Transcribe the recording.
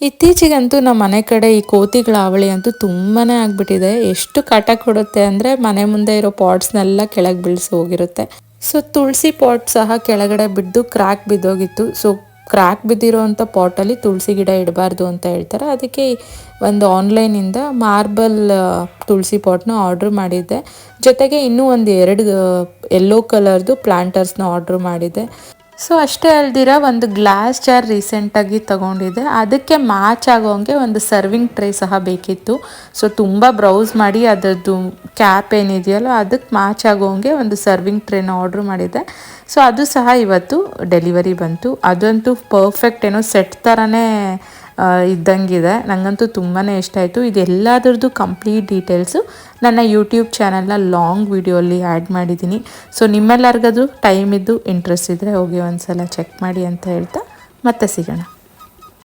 ಇತ್ತೀಚೆಗಂತೂ ನಮ್ಮ ಮನೆ ಕಡೆ ಈ ಕೋತಿಗಳ ಹಾವಳಿ ಅಂತೂ ತುಂಬಾ ಆಗಿಬಿಟ್ಟಿದೆ. ಎಷ್ಟು ಕಾಟ ಕೊಡುತ್ತೆ ಅಂದರೆ ಮನೆ ಮುಂದೆ ಇರೋ ಪಾಟ್ಸ್ನೆಲ್ಲ ಕೆಳಗೆ ಬೀಳಿಸಿ ಹೋಗಿರುತ್ತೆ. ಸೊ ತುಳಸಿ ಪಾಟ್ ಸಹ ಕೆಳಗಡೆ ಬಿದ್ದು ಕ್ರ್ಯಾಕ್ ಬಿದ್ದೋಗಿತ್ತು. ಸೊ ಕ್ರ್ಯಾಕ್ ಬಿದ್ದಿರೋ ಅಂಥ ಪಾಟಲ್ಲಿ ತುಳಸಿ ಗಿಡ ಇಡಬಾರ್ದು ಅಂತ ಹೇಳ್ತಾರೆ. ಅದಕ್ಕೆ ಒಂದು ಆನ್ಲೈನಿಂದ ಮಾರ್ಬಲ್ ತುಳಸಿ ಪಾಟ್ನ ಆರ್ಡ್ರ್ ಮಾಡಿದ್ದೆ. ಜೊತೆಗೆ ಇನ್ನೂ ಒಂದು 2 ಯೆಲ್ಲೋ ಕಲರ್ದು ಪ್ಲಾಂಟರ್ಸ್ನ ಆರ್ಡ್ರ್ ಮಾಡಿದ್ದೆ. ಸೊ ಅಷ್ಟೇ ಅಲ್ದಿರ ಒಂದು ಗ್ಲಾಸ್ ಜಾರ್ ರೀಸೆಂಟಾಗಿ ತೊಗೊಂಡಿದ್ದೆ. ಅದಕ್ಕೆ ಮ್ಯಾಚ್ ಆಗೋಂಗೆ ಒಂದು ಸರ್ವಿಂಗ್ ಟ್ರೇ ಸಹ ಬೇಕಿತ್ತು. ಸೊ ತುಂಬ ಬ್ರೌಸ್ ಮಾಡಿ ಅದರದ್ದು ಕ್ಯಾಪ್ ಏನಿದೆಯಲ್ಲ ಅದಕ್ಕೆ ಮ್ಯಾಚ್ ಆಗೋಂಗೆ ಒಂದು ಸರ್ವಿಂಗ್ ಟ್ರೇನ ಆರ್ಡ್ರ್ ಮಾಡಿದ್ದೆ. ಸೊ ಅದು ಸಹ ಇವತ್ತು ಡೆಲಿವರಿ ಬಂತು. ಅದಂತೂ ಪರ್ಫೆಕ್ಟ್ ಏನೋ ಸೆಟ್ ಥರನೇ ಇದ್ದಂಗಿದೆ. ನನಗಂತೂ ತುಂಬಾ ಇಷ್ಟ ಆಯಿತು. ಇದೆಲ್ಲದರದ್ದು ಕಂಪ್ಲೀಟ್ ಡೀಟೇಲ್ಸು ನನ್ನ ಯೂಟ್ಯೂಬ್ ಚಾನಲ್ನ ಲಾಂಗ್ ವಿಡಿಯೋಲಿ ಆ್ಯಡ್ ಮಾಡಿದ್ದೀನಿ. ಸೊ ನಿಮ್ಮೆಲ್ಲರಿಗದು ಟೈಮ್ ಇದ್ದು ಇಂಟ್ರೆಸ್ಟ್ ಇದ್ದರೆ ಹೋಗಿ ಒಂದು ಸಲ ಚೆಕ್ ಮಾಡಿ ಅಂತ ಹೇಳ್ತಾ ಮತ್ತೆ ಸಿಗೋಣ.